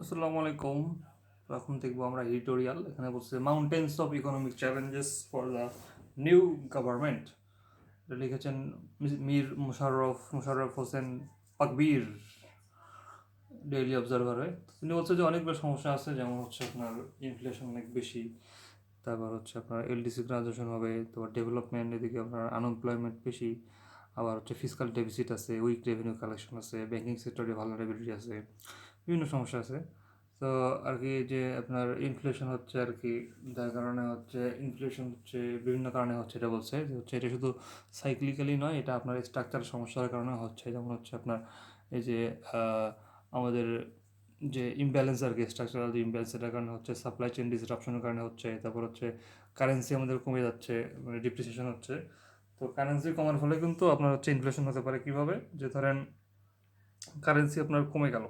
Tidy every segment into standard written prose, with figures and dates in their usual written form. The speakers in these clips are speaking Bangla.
আসসালামু আলাইকুম। তো এখন দেখবো আমরা এডিটোরিয়াল। এখানে বলছে mountains of economic challenges for the new government. এটা লিখেছেন মুশাররফ হোসেন পাকবীর, ডেইলি অবজারভারে। তিনি বলছে যে অনেকগুলো সমস্যা আছে, যেমন হচ্ছে আপনার ইনফ্লেশন অনেক বেশি, তারপর হচ্ছে আপনার এলডিসি গ্রাজুয়েশন হবে, তারপর ডেভেলপমেন্ট, এদিকে আপনার আনএমপ্লয়মেন্ট বেশি, আবার হচ্ছে ফিসকাল ডেফিসিট আছে, উইক রেভিনিউ কালেকশন আছে, ব্যাঙ্কিং সেক্টরে ভালনারেবিলিটি আছে, বিভিন্ন সমস্যা আছে। তো আর কি যে আপনার ইনফ্লেশন হচ্ছে আর কি, যার কারণে হচ্ছে ইনফ্লেশন হচ্ছে বিভিন্ন কারণে হচ্ছে, এটা বলছে যে হচ্ছে এটা শুধু সাইক্লিক্যালি নয়, এটা আপনার স্ট্রাকচার সমস্যার কারণে হচ্ছে। যেমন হচ্ছে আপনার এই যে আমাদের যে ইমব্যালেন্স আর কি, স্ট্রাকচারাল যে ইমব্যালেন্স, এটার কারণে হচ্ছে, সাপ্লাই চেইন ডিসরাপশনের কারণে হচ্ছে, তারপর হচ্ছে কারেন্সি আমাদের কমে যাচ্ছে, মানে ডিপ্রিসিয়েশন হচ্ছে। তো কারেন্সি কমার ফলে কিন্তু আপনার হচ্ছে ইনফ্লেশন হতে পারে কীভাবে, যে ধরেন কারেন্সি আপনার কমে গেল,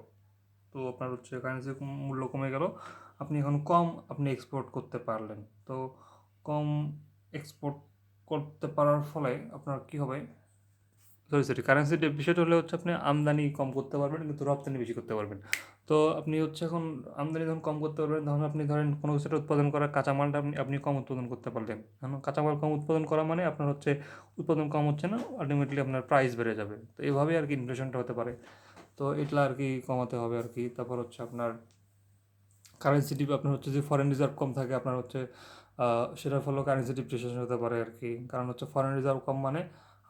তো আপনার হচ্ছে কারেন্সির মূল্য কমে গেল, আপনি এখন কম আপনি এক্সপোর্ট করতে পারলেন। তো কম এক্সপোর্ট করতে পারার ফলে আপনার কী হবে, সরি কারেন্সি ডেপ্রিসিয়েট হলে হচ্ছে আপনি আমদানি কম করতে পারবেন কিন্তু রপ্তানি বেশি করতে পারবেন। তো আপনি হচ্ছে এখন আমদানি যখন কম করতে পারবেন, তখন আপনি ধরেন কোনো কিছু একটা উৎপাদন করা কাঁচামালটা আপনি আপনি কম উৎপাদন করতে পারলেন। এখন কাঁচামাল কম উৎপাদন করা মানে আপনার হচ্ছে উৎপাদন কম হচ্ছে না, আলটিমেটলি আপনার প্রাইস বেড়ে যাবে। তো এইভাবেই আর কি ইনফ্লেশনটা হতে পারে। তো এটা আর কি কমাতে হবে আর কি। তারপর হচ্ছে আপনার কারেন্সি আপনার হচ্ছে যে ফরেন রিজার্ভ কম থাকে আপনার হচ্ছে, সেটার ফলেও কারেন্সি ডিপ্রিসিয়েশন হতে পারে আর কি। কারণ হচ্ছে ফরেন রিজার্ভ কম মানে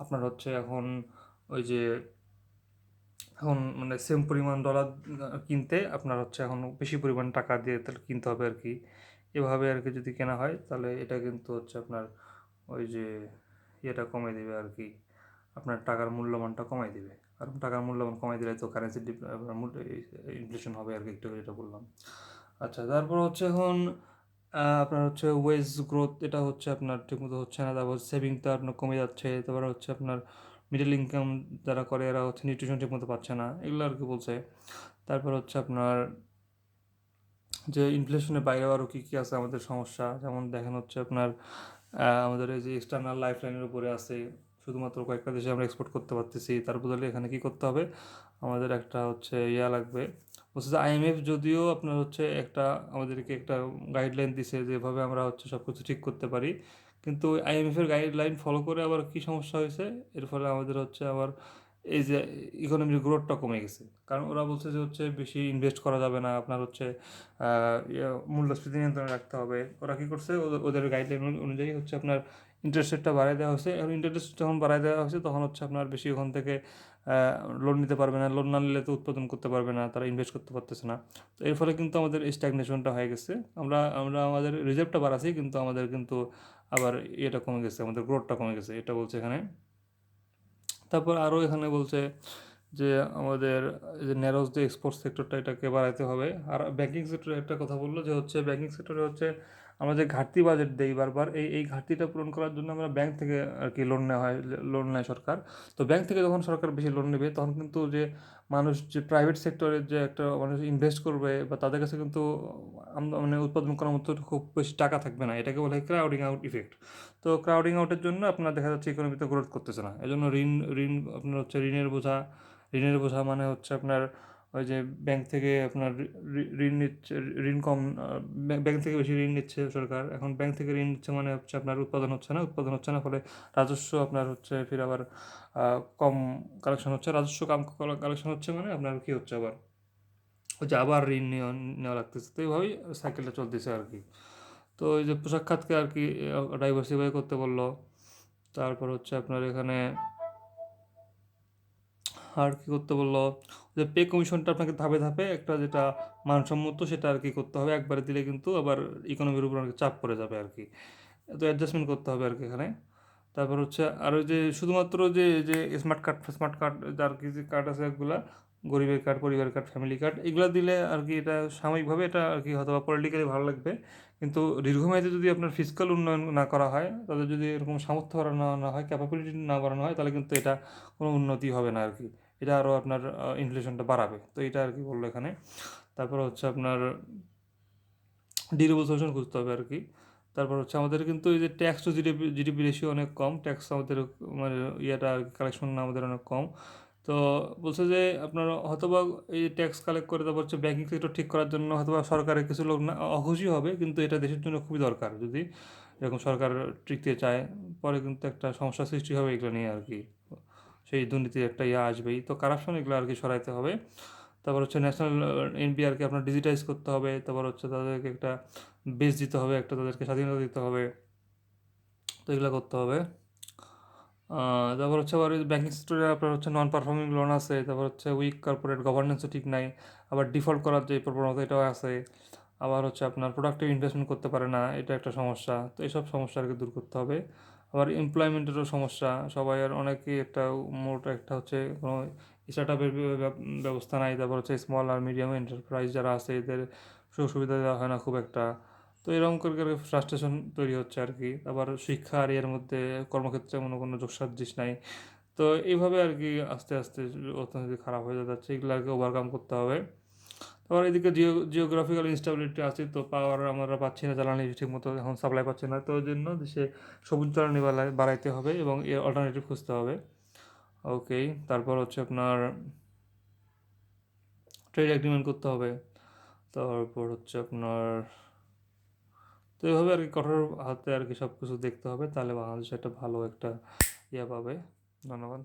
আপনার হচ্ছে এখন ওই যে এখন মানে সেম পরিমাণ ডলার কিনতে আপনার হচ্ছে এখন বেশি পরিমাণ টাকা দিয়ে তাহলে কিনতে হবে আর কি। এভাবে আর কি যদি কেনা হয় তাহলে এটা কিন্তু হচ্ছে আপনার ওই যে ইয়েটা কমে দেবে আর কি, আপনার টাকার মূল্যমানটা কমাই দিবে। কারণ টাকার মূল্যমান কমাই দিলে তো কারেন্সি ইনফ্লেশন হবে আর কি, একটু যেটা বললাম। আচ্ছা, তারপর হচ্ছে এখন আপনার হচ্ছে ওয়েজ গ্রোথ, এটা হচ্ছে আপনার ঠিকমতো হচ্ছে না। তারপর সেভিংটা আপনার কমে যাচ্ছে। তারপর হচ্ছে আপনার মিডল ইনকাম যারা করে এরা হচ্ছে নিউট্রিশন ঠিকমতো পাচ্ছে না, এগুলো আর কি বলছে। তারপর হচ্ছে আপনার যে ইনফ্লেশনের বাইরে আরও কী কী আছে আমাদের সমস্যা, যেমন দেখেন হচ্ছে আপনার আমাদের এই যে এক্সটার্নাল লাইফ লাইনের উপরে আছে, শুধুমাত্র কয়েকটা দেশে আমরা এক্সপোর্ট করতে পারতেছি। তার বদলে এখানে কী করতে হবে, আমাদের একটা হচ্ছে ইয়া লাগবে। বলছে যে আইএমএফ যদিও আপনার হচ্ছে একটা আমাদেরকে একটা গাইডলাইন দিছে যেভাবে আমরা হচ্ছে সব কিছু ঠিক করতে পারি, কিন্তু আইএমএফের গাইডলাইন ফলো করে আবার কী সমস্যা হয়েছে, এর ফলে আমাদের হচ্ছে আবার এই যে ইকোনমির গ্রোথটা কমে গেছে। কারণ ওরা বলছে যে হচ্ছে বেশি ইনভেস্ট করা যাবে না, আপনার হচ্ছে মূল্যস্ফীতি নিয়ন্ত্রণে রাখতে হবে। ওরা কী করছে, ওদের গাইডলাইন অনুযায়ী হচ্ছে আপনার ইন্টারেস্ট রেটটা বাড়ায় দেওয়া হয়েছে। এখন ইন্টারেস্ট যখন বাড়ায় দেওয়া হয়েছে তখন হচ্ছে আপনার বেশি ওখান থেকে লোন নিতে পারবে না, লোন না নিলে তো উৎপাদন করতে পারবে না, তারা ইনভেস্ট করতে পারতেছে না। তো এর ফলে কিন্তু আমাদের স্ট্যাগনেশনটা হয়ে গেছে। আমরা আমরা আমাদের রিজার্ভটা বাড়াচ্ছি কিন্তু আমাদের কিন্তু আবার ইয়েটা কমে গেছে, আমাদের গ্রোথটা কমে গেছে, এটা বলছে এখানে। তারপর আরও এখানে বলছে যে আমাদের যে ন্যারোজ যে এক্সপোর্ট সেক্টরটা এটাকে বাড়াইতে হবে। আর ব্যাংকিং সেক্টরে একটা কথা বললো যে হচ্ছে ব্যাংকিং সেক্টরে হচ্ছে আমরা যে ঘাটতি বাজেট দেই বারবার, এই ঘাটতিটা পূরণ করার জন্য আমরা ব্যাংক থেকে আর কি লোন নেওয়া হয়, লোন নেয় সরকার। তো ব্যাংক থেকে যখন সরকার বেশি লোন নেবে তখন কিন্তু যে মানুষ যে প্রাইভেট সেক্টরের যে একটা মানুষ ইনভেস্ট করবে বা তাদের কাছে কিন্তু মানে উৎপাদন করার মতো খুব বেশি টাকা থাকবে না, এটাকে বলা হয় ক্রাউডিং আউট ইফেক্ট। তো ক্রাউডিং আউটের জন্য আপনার দেখা যাচ্ছে ইকোনমিতে গ্রোথ করতেছে না। এজন্য ঋণ আপনার হচ্ছে ঋণের বোঝা মানে হচ্ছে আপনার ওই যে ব্যাংক থেকে আপনার ঋণ নিচ্ছে, ঋণ কম, ব্যাংক থেকে বেশি ঋণ নিচ্ছে সরকার। এখন ব্যাংক থেকে ঋণ নিচ্ছে মানে হচ্ছে আপনার উৎপাদন হচ্ছে না, ফলে রাজস্ব আপনার হচ্ছে ফির আবার কম কালেকশন হচ্ছে, রাজস্ব কম কালেকশন হচ্ছে মানে আপনার কী হচ্ছে আবার ওই যে আবার ঋণ নেওয়া লাগতেছে। তো এইভাবেই সাইকেলটা চলতেছে আর কি। তো এই যে পোশাক খাতকে আর কি ডাইভার্সিফাই করতে বললো। তারপর হচ্ছে আপনার এখানে আর কী করতে বললো, যে পে কমিশনটা আপনাকে ধাপে ধাপে একটা যেটা মানসম্মত সেটা আর কি করতে হবে, একবারে দিলে কিন্তু আবার ইকোনমির উপর অনেক চাপ পড়ে যাবে আর কি। তো অ্যাডজাস্টমেন্ট করতে হবে আর কি এখানে। তারপর হচ্ছে আরও যে শুধুমাত্র যে স্মার্ট কার্ড যার কি যে কার্ড আছে এগুলা, গরিবের কার্ড, পরিবারের কার্ড, ফ্যামিলি কার্ড, এগুলো দিলে আর কি এটা সাময়িকভাবে এটা আর কি হয়তো বা পলিটিক্যালি ভালো লাগবে, কিন্তু দীর্ঘমেয়াদে যদি আপনার ফিজিক্যাল উন্নয়ন না করা হয়, তাদের যদি এরকম সামর্থ্য বাড়ানো না হয়, ক্যাপাবিলিটি না বাড়ানো হয়, তাহলে কিন্তু এটা কোনো উন্নতি হবে না আর কি। এটা আরও আপনার ইনফ্লেশনটা বাড়াবে। তো এটা আর কি বললো এখানে। তারপর হচ্ছে আপনার ডিউরেবল সলিউশন খুঁজতে হবে আর কি। তারপর হচ্ছে আমাদের কিন্তু এই যে ট্যাক্স টু জিডিপি রেশিও অনেক কম, ট্যাক্স আমাদের মানে ইয়েটা কালেকশন আমাদের অনেক কম। তো বলছে যে আপনার হয়তোবা এই ট্যাক্স কালেক্ট করে তারপর হচ্ছে ব্যাংকিং সেক্টর ঠিক করার জন্য হয়তোবা সরকারের কিছু লোক না অখুশি হবে, কিন্তু এটা দেশের জন্য খুবই দরকার। যদি এরকম সরকার টিকতে চায়, পরে কিন্তু একটা সমস্যা সৃষ্টি হবে এগুলো নিয়ে আর কি। সেই দুর্নীতির একটা আসবেই, তো কারাপশন এগুলো আর কি সরাইতে হবে। তারপর হচ্ছে ন্যাশনাল এনপিআরকে আপনার ডিজিটাইজ করতে হবে। তারপর হচ্ছে তাদেরকে একটা বেস দিতে হবে, একটা তাদেরকে স্বাধীনতা দিতে হবে। তো এগুলো করতে হবে। তারপর হচ্ছে আবার ব্যাঙ্কিং সেক্টরে আপনার হচ্ছে নন পারফর্মিং লোন আছে, তারপর হচ্ছে উইক কর্পোরেট গভর্নেন্সও ঠিক নাই, আবার ডিফল্ট করার যে প্রবণতা এটাও আছে, আবার হচ্ছে আপনার প্রোডাক্টিভ ইনভেস্টমেন্ট করতে পারে না, এটা একটা সমস্যা। তো এইসব সমস্যা আর কি দূর করতে হবে। আবার এমপ্লয়মেন্টেরও সমস্যা, সবাই আর অনেকেই একটা মোট একটা হচ্ছে কোনো স্টার্ট আপের ব্যবস্থা নাই। তারপর হচ্ছে স্মল আর মিডিয়াম এন্টারপ্রাইজ যারা আছে এদের সুযোগ সুবিধা দেওয়া হয় না খুব একটা। তো এরকম করে করে ফ্রাস্ট্রেশন তৈরি হচ্ছে আর কি। আবার শিক্ষা আর এর মধ্যে কর্মক্ষেত্রে কোনো যোগসাদৃশ নাই। তো এইভাবে আর কি আস্তে আস্তে অর্থনীতি খারাপ হয়ে যাচ্ছে, এগুলো আর কি ওভারকাম করতে হবে। আবার এদিকে জিওগ্রাফিক্যাল ইনস্টেবিলিটি আছে, তো পাওয়ার আমরা পাচ্ছি না, জ্বালানি ঠিক মতো এখন সাপ্লাই পাচ্ছি না, তো ওই জন্য দেশে সবুজ জ্বালানি বাড়াইতে হবে এবং এর অল্টারনেটিভ খুঁজতে হবে। ওকে, তারপর হচ্ছে আপনার ট্রেড এগ্রিমেন্ট করতে হবে। তারপর হচ্ছে আপনার, তো এইভাবে আর কি কঠোর হাতে আর কি সব কিছু দেখতে হবে, তাহলে বাংলাদেশ একটা ভালো একটা পাবে। ধন্যবাদ।